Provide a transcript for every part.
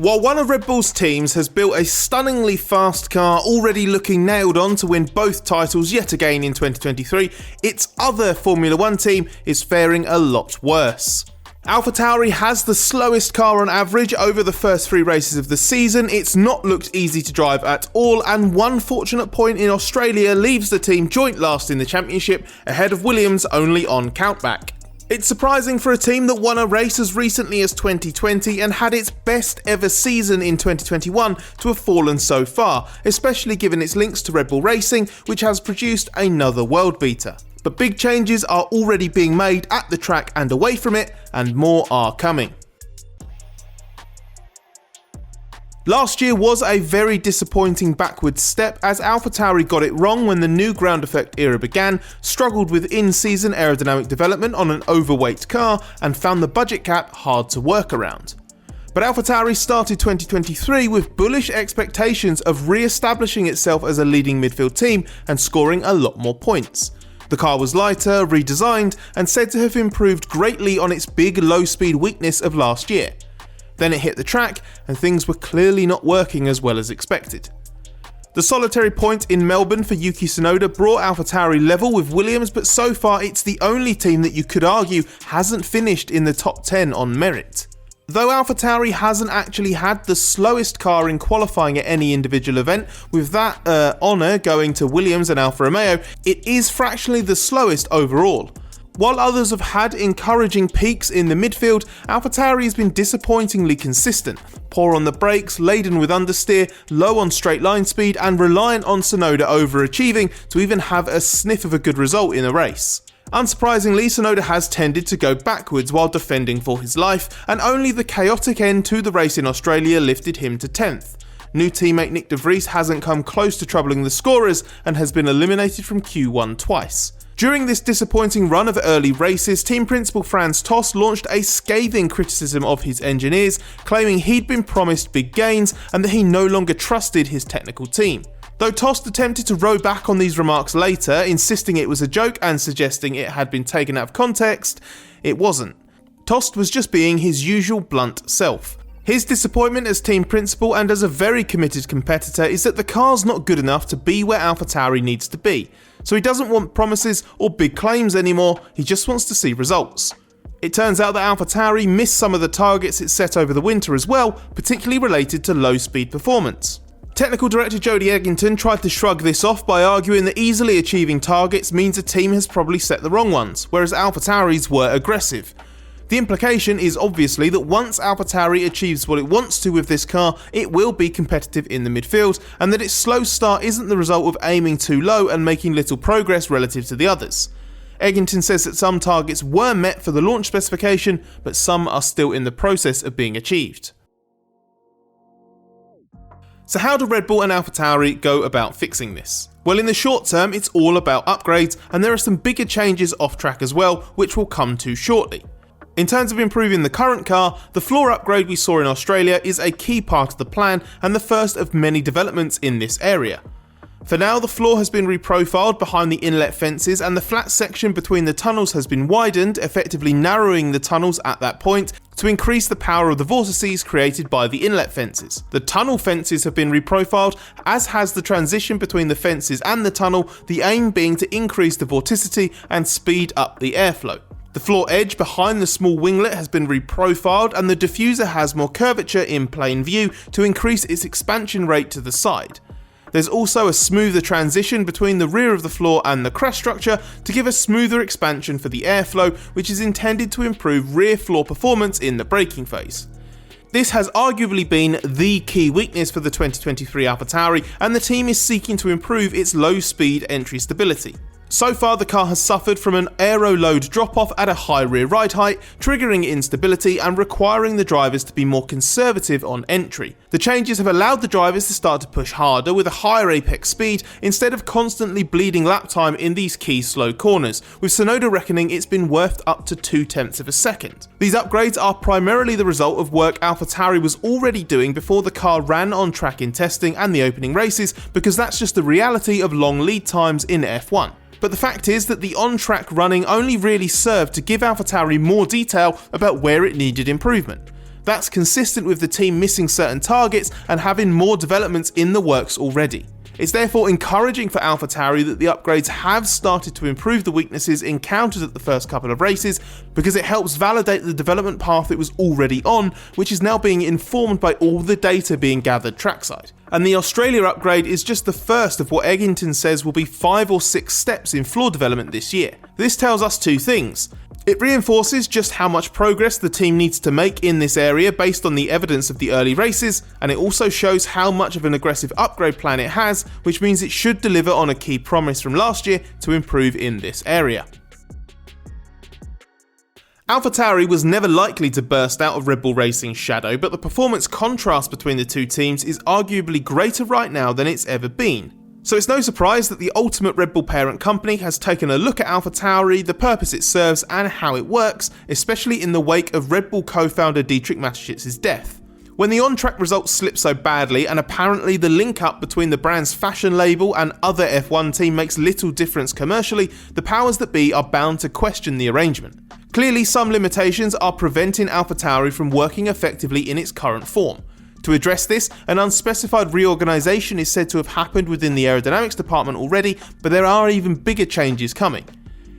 While one of Red Bull's teams has built a stunningly fast car already looking nailed on to win both titles yet again in 2023, its other Formula 1 team is faring a lot worse. AlphaTauri has the slowest car on average over the first 3 races of the season. It's not looked easy to drive at all, and one fortunate point in Australia leaves the team joint last in the championship, ahead of Williams only on countback. It's surprising for a team that won a race as recently as 2020 and had its best ever season in 2021 to have fallen so far, especially given its links to Red Bull Racing, which has produced another world beater. But big changes are already being made at the track and away from it, and more are coming. Last year was a very disappointing backwards step, as AlphaTauri got it wrong when the new ground effect era began, struggled with in-season aerodynamic development on an overweight car, and found the budget cap hard to work around. But AlphaTauri started 2023 with bullish expectations of re-establishing itself as a leading midfield team and scoring a lot more points. The car was lighter, redesigned, and said to have improved greatly on its big low-speed weakness of last year. Then it hit the track, and things were clearly not working as well as expected. The solitary point in Melbourne for Yuki Tsunoda brought AlphaTauri level with Williams, but so far it's the only team that you could argue hasn't finished in the top 10 on merit. Though AlphaTauri hasn't actually had the slowest car in qualifying at any individual event, with that honour going to Williams and Alfa Romeo, it is fractionally the slowest overall. While others have had encouraging peaks in the midfield, AlphaTauri has been disappointingly consistent, poor on the brakes, laden with understeer, low on straight line speed, and reliant on Tsunoda overachieving to even have a sniff of a good result in a race. Unsurprisingly, Tsunoda has tended to go backwards while defending for his life, and only the chaotic end to the race in Australia lifted him to 10th. New teammate Nick de Vries hasn't come close to troubling the scorers and has been eliminated from Q1 twice. During this disappointing run of early races, team principal Franz Tost launched a scathing criticism of his engineers, claiming he'd been promised big gains and that he no longer trusted his technical team. Though Tost attempted to row back on these remarks later, insisting it was a joke and suggesting it had been taken out of context, it wasn't. Tost was just being his usual blunt self. His disappointment as team principal and as a very committed competitor is that the car's not good enough to be where AlphaTauri needs to be, so he doesn't want promises or big claims anymore, he just wants to see results. It turns out that AlphaTauri missed some of the targets it set over the winter as well, particularly related to low speed performance. Technical director Jody Eggington tried to shrug this off by arguing that easily achieving targets means a team has probably set the wrong ones, whereas AlphaTauri's were aggressive. The implication is obviously that once AlphaTauri achieves what it wants to with this car, it will be competitive in the midfield, and that its slow start isn't the result of aiming too low and making little progress relative to the others. Eggington says that some targets were met for the launch specification, but some are still in the process of being achieved. So how do Red Bull and AlphaTauri go about fixing this? Well, in the short term, it's all about upgrades, and there are some bigger changes off track as well, which we'll come to shortly. In terms of improving the current car, the floor upgrade we saw in Australia is a key part of the plan and the first of many developments in this area. For now, the floor has been reprofiled behind the inlet fences and the flat section between the tunnels has been widened, effectively narrowing the tunnels at that point to increase the power of the vortices created by the inlet fences. The tunnel fences have been reprofiled, as has the transition between the fences and the tunnel, the aim being to increase the vorticity and speed up the airflow. The floor edge behind the small winglet has been reprofiled and the diffuser has more curvature in plain view to increase its expansion rate to the side. There's also a smoother transition between the rear of the floor and the crest structure to give a smoother expansion for the airflow, which is intended to improve rear floor performance in the braking phase. This has arguably been the key weakness for the 2023 AlphaTauri, and the team is seeking to improve its low-speed entry stability. So far, the car has suffered from an aero load drop-off at a high rear ride height, triggering instability and requiring the drivers to be more conservative on entry. The changes have allowed the drivers to start to push harder with a higher apex speed instead of constantly bleeding lap time in these key slow corners, with Tsunoda reckoning it's been worth up to 0.2 of a second. These upgrades are primarily the result of work AlphaTauri was already doing before the car ran on track in testing and the opening races, because that's just the reality of long lead times in F1. But the fact is that the on-track running only really served to give AlphaTauri more detail about where it needed improvement. That's consistent with the team missing certain targets and having more developments in the works already. It's therefore encouraging for AlphaTauri that the upgrades have started to improve the weaknesses encountered at the first couple of races, because it helps validate the development path it was already on, which is now being informed by all the data being gathered trackside. And the Australia upgrade is just the first of what Eggington says will be 5 or 6 steps in floor development this year. This tells us 2 things. It reinforces just how much progress the team needs to make in this area based on the evidence of the early races, and it also shows how much of an aggressive upgrade plan it has, which means it should deliver on a key promise from last year to improve in this area. AlphaTauri was never likely to burst out of Red Bull Racing's shadow, but the performance contrast between the two teams is arguably greater right now than it's ever been. So it's no surprise that the ultimate Red Bull parent company has taken a look at AlphaTauri, the purpose it serves and how it works, especially in the wake of Red Bull co-founder Dietrich Mateschitz's death. When the on-track results slip so badly, and apparently the link-up between the brand's fashion label and other F1 team makes little difference commercially, the powers that be are bound to question the arrangement. Clearly, some limitations are preventing AlphaTauri from working effectively in its current form. To address this, an unspecified reorganisation is said to have happened within the aerodynamics department already, but there are even bigger changes coming.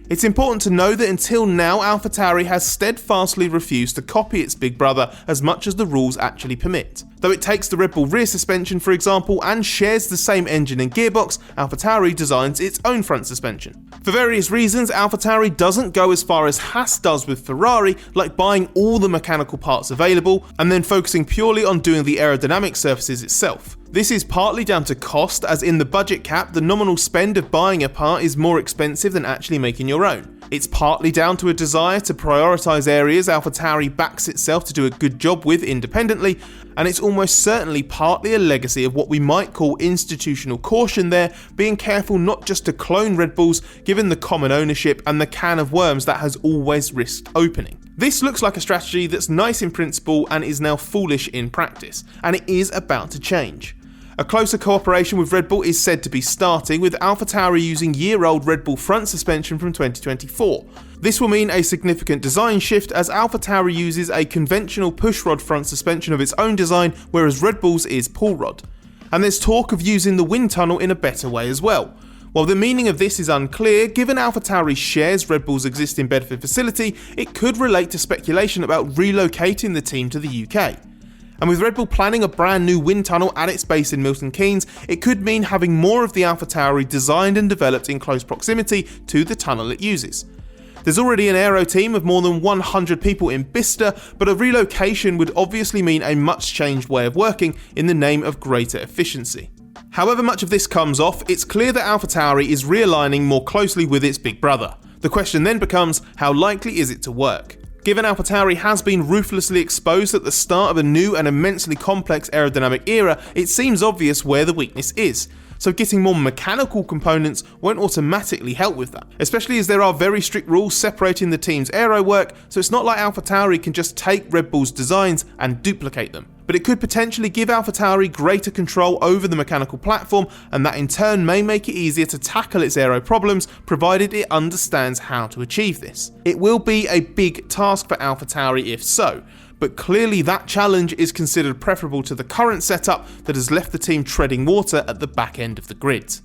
It's important to know that until now, AlphaTauri has steadfastly refused to copy its big brother as much as the rules actually permit. Though it takes the Red Bull rear suspension, for example, and shares the same engine and gearbox, AlphaTauri designs its own front suspension. For various reasons, AlphaTauri doesn't go as far as Haas does with Ferrari, like buying all the mechanical parts available and then focusing purely on doing the aerodynamic surfaces itself. This is partly down to cost, as in the budget cap, the nominal spend of buying a part is more expensive than actually making your own. It's partly down to a desire to prioritise areas AlphaTauri backs itself to do a good job with independently, and it's almost certainly partly a legacy of what we might call institutional caution there, being careful not just to clone Red Bulls given the common ownership and the can of worms that has always risked opening. This looks like a strategy that's nice in principle and is now foolish in practice, and it is about to change. A closer cooperation with Red Bull is said to be starting, with AlphaTauri using year-old Red Bull front suspension from 2024. This will mean a significant design shift, as AlphaTauri uses a conventional pushrod front suspension of its own design, whereas Red Bull's is pull rod. And there's talk of using the wind tunnel in a better way as well. While the meaning of this is unclear, given AlphaTauri shares Red Bull's existing Bedford facility, it could relate to speculation about relocating the team to the UK. And with Red Bull planning a brand new wind tunnel at its base in Milton Keynes, it could mean having more of the AlphaTauri designed and developed in close proximity to the tunnel it uses. There's already an aero team of more than 100 people in Bicester, but a relocation would obviously mean a much changed way of working in the name of greater efficiency. However much of this comes off, it's clear that AlphaTauri is realigning more closely with its big brother. The question then becomes, how likely is it to work? Given AlphaTauri has been ruthlessly exposed at the start of a new and immensely complex aerodynamic era, it seems obvious where the weakness is. So getting more mechanical components won't automatically help with that, especially as there are very strict rules separating the team's aero work, so it's not like AlphaTauri can just take Red Bull's designs and duplicate them. But it could potentially give AlphaTauri greater control over the mechanical platform, and that in turn may make it easier to tackle its aero problems, provided it understands how to achieve this. It will be a big task for AlphaTauri if so, but clearly that challenge is considered preferable to the current setup that has left the team treading water at the back end of the grid.